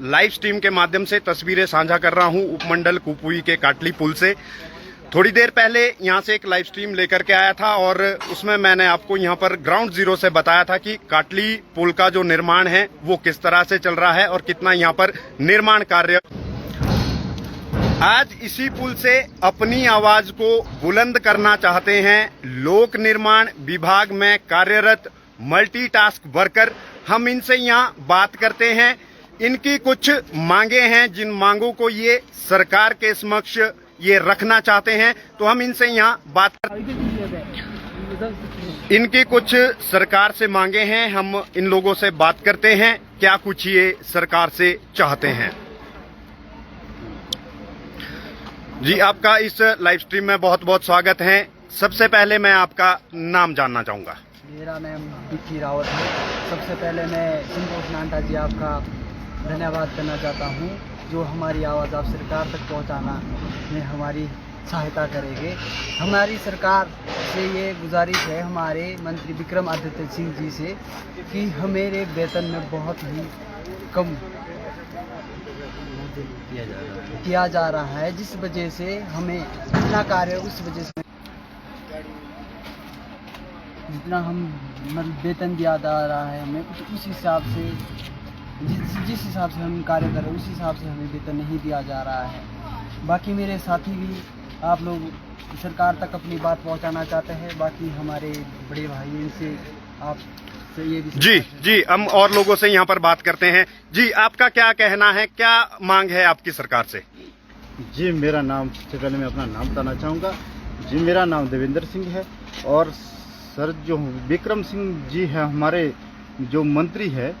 Live stream के माध्यम से तस्वीरें साझा कर रहा हूं उपमंडल कुपुई के काटली पुल से। थोड़ी देर पहले यहां से एक लाइव स्ट्रीम लेकर के आया था और उसमें मैंने आपको यहां पर ग्राउंड जीरो से बताया था कि काटली पुल का जो निर्माण है वो किस तरह से चल रहा है और कितना यहां पर निर्माण कार्य। आज इसी पुल से अपनी आवाज को बुलंद करना चाहते हैं लोक निर्माण विभाग में कार्यरत मल्टीटास्क वर्कर। हम इनसे यहाँ बात करते हैं। इनकी कुछ मांगे हैं जिन मांगों को ये सरकार के समक्ष ये रखना चाहते हैं, तो हम इनसे यहाँ बात इनकी कुछ सरकार से मांगे हैं। हम इन लोगों से बात करते हैं क्या कुछ ये सरकार से चाहते हैं। जी, आपका इस लाइव स्ट्रीम में बहुत बहुत स्वागत है। सबसे पहले मैं आपका नाम जानना चाहूंगा। मेरा नाम बिक्की रावत है। सबसे पहले मैं संतोष नांटा जी आपका धन्यवाद करना चाहता हूं, जो हमारी आवाज़ आप सरकार तक पहुंचाना में हमारी सहायता करेंगे। हमारी सरकार से ये गुजारिश है हमारे मंत्री विक्रमादित्य सिंह जी से कि हमारे वेतन में बहुत ही कम किया जा रहा है, जिस वजह से हमें इतना कार्य उस वजह से जितना हम मतलब वेतन दिया जा रहा है हमें उस हिसाब से जिस हिसाब से हम कार्य कर रहे हैं उस हिसाब से हमें वेतन नहीं दिया जा रहा है। बाकी मेरे साथी भी आप लोग सरकार तक अपनी बात पहुंचाना चाहते हैं। बाकी हमारे बड़े भाई इनसे आप से ये भी जी हम और लोगों से यहाँ पर बात करते हैं। जी, आपका क्या कहना है, क्या मांग है आपकी सरकार से? जी, मेरा नाम, सबसे पहले मैं अपना नाम बताना चाहूँगा। जी, मेरा नाम देवेंद्र सिंह है और सर जो विक्रम सिंह जी है हमारे जो मंत्री है,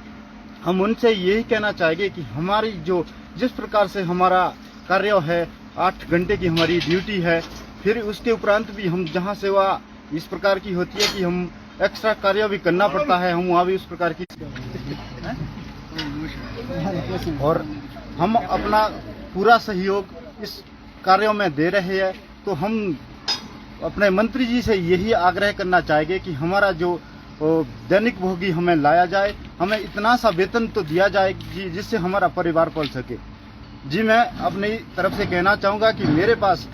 हम उनसे यही कहना चाहेंगे कि हमारी जो जिस प्रकार से हमारा कार्य है 8 घंटे की हमारी ड्यूटी है, फिर उसके उपरांत भी हम जहाँ सेवा इस प्रकार की होती है कि हम एक्स्ट्रा कार्य भी करना पड़ता है, हम वहाँ भी उस प्रकार की और हम अपना पूरा सहयोग इस कार्यों में दे रहे हैं। तो हम अपने मंत्री जी से यही आग्रह करना चाहेंगे कि हमारा जो दैनिक भोगी हमें लाया जाए, हमें इतना सा वेतन तो दिया जाए जिससे हमारा परिवार पल सके। जी, मैं अपनी तरफ से कहना चाहूँगा कि मेरे पास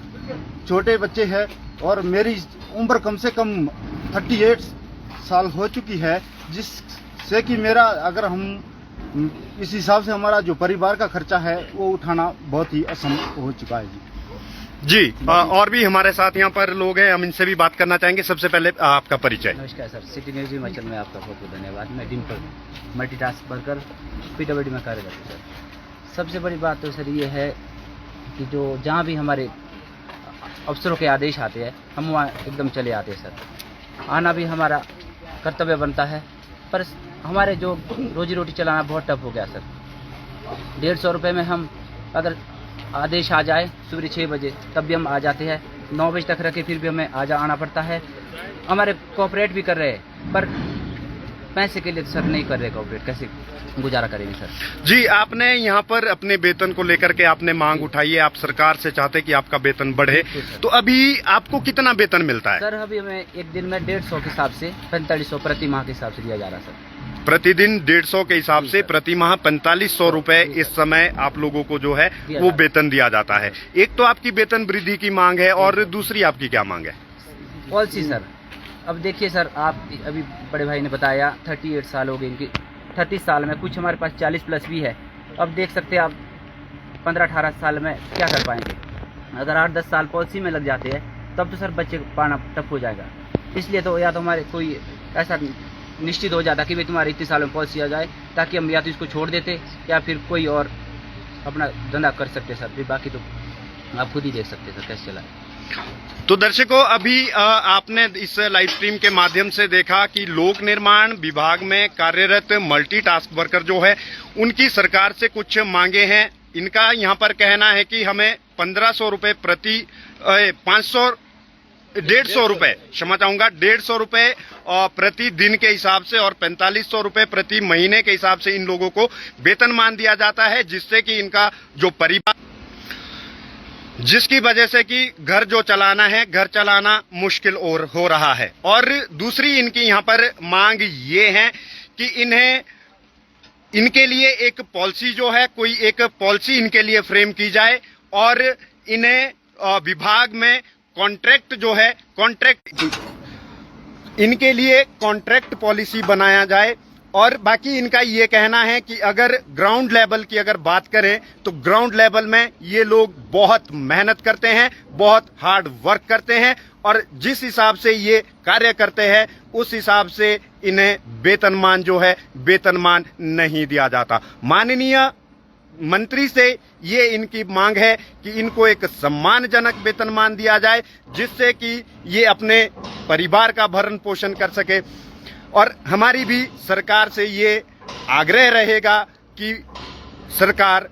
छोटे बच्चे हैं और मेरी उम्र कम से कम 38 साल हो चुकी है, जिससे कि मेरा अगर हम इस हिसाब से हमारा जो परिवार का खर्चा है वो उठाना बहुत ही असंभव हो चुका है। जी, और भी हमारे साथ यहाँ पर लोग हैं, हम इनसे भी बात करना चाहेंगे। सबसे पहले आपका परिचय। नमस्कार सर, सिटी न्यूज हिमाचल में आपका बहुत बहुत धन्यवाद। मैं डिम्पल मल्टीटास्क वर्कर PWD में कार्यरत हूँ सर। सबसे बड़ी बात तो सर ये है कि जो जहाँ भी हमारे अफसरों के आदेश आते हैं हम वहाँ एकदम चले आते हैं सर। आना भी हमारा कर्तव्य बनता है, पर हमारे जो रोजी रोटी चलाना बहुत टफ हो गया सर। 150 रुपये में हम अगर आदेश आ जाए सुबह 6 बजे तब भी हम आ जाते हैं, 9 बजे तक रखे फिर भी हमें आना पड़ता है। हमारे कोऑपरेट भी कर रहे हैं पर पैसे के लिए सर नहीं कर रहे कोऑपरेट, कैसे गुजारा करेंगे सर? जी, आपने यहाँ पर अपने वेतन को लेकर के आपने मांग उठाई है, आप सरकार से चाहते कि आपका वेतन बढ़े, तो अभी आपको कितना वेतन मिलता है? सर अभी हमें एक दिन में 150 के हिसाब से 4500 प्रति माह के हिसाब से दिया जा रहा है सर। प्रतिदिन 150 के हिसाब से प्रति माह 4500 रुपए इस समय आप लोगों को जो है वो वेतन दिया जाता है। एक तो आपकी वेतन वृद्धि की मांग है और दूसरी आपकी क्या मांग है? पॉलिसी सर, अब देखिए सर, आप अभी बड़े भाई ने बताया 38 साल हो गए इनकी, 30 साल में कुछ हमारे पास 40 प्लस भी है। अब देख सकते हैं आप 15-18 साल में क्या कर पाएंगे। अगर 8-10 साल पॉलिसी में लग जाते हैं तब तो सर बच्चे पाना टफ हो जाएगा। इसलिए तो या तो हमारे कोई ऐसा निश्चित हो जाता कि भाई तुम्हारे इतने सालों में पॉलिसी आ जाए, ताकि हम या तो इसको छोड़ देते या फिर कोई और अपना धंधा कर सकते सर। फिर बाकी तो आप खुद ही देख सकते सर कैसे चला है। तो दर्शकों, अभी आपने इस लाइव स्ट्रीम के माध्यम से देखा कि लोक निर्माण विभाग में कार्यरत मल्टीटास्क वर्कर जो है उनकी सरकार से कुछ मांगे हैं। इनका यहाँ पर कहना है कि हमें 1500 रुपये प्रति 150 रुपए, क्षमा चाहूंगा, 150 रुपए प्रति दिन के हिसाब से और 4500 रुपए प्रति महीने के हिसाब से इन लोगों को वेतनमान दिया जाता है, जिससे कि इनका जो परिवार, जिसकी वजह से कि घर जो चलाना है, घर चलाना मुश्किल और हो रहा है। और दूसरी इनकी यहाँ पर मांग ये है कि इन्हें इनके लिए एक पॉलिसी जो है, कोई एक पॉलिसी इनके लिए फ्रेम की जाए और इन्हें विभाग में कॉन्ट्रैक्ट जो है, इनके लिए कॉन्ट्रैक्ट पॉलिसी बनाया जाए। और बाकी इनका ये कहना है कि अगर ग्राउंड लेवल की अगर बात करें तो ग्राउंड लेवल में ये लोग बहुत मेहनत करते हैं, बहुत हार्ड वर्क करते हैं और जिस हिसाब से ये कार्य करते हैं उस हिसाब से इन्हें वेतनमान जो है, वेतनमान नहीं दिया जाता। माननीय मंत्री से ये इनकी मांग है कि इनको एक सम्मानजनक वेतनमान दिया जाए, जिससे कि ये अपने परिवार का भरण पोषण कर सके। और हमारी भी सरकार से ये आग्रह रहेगा कि सरकार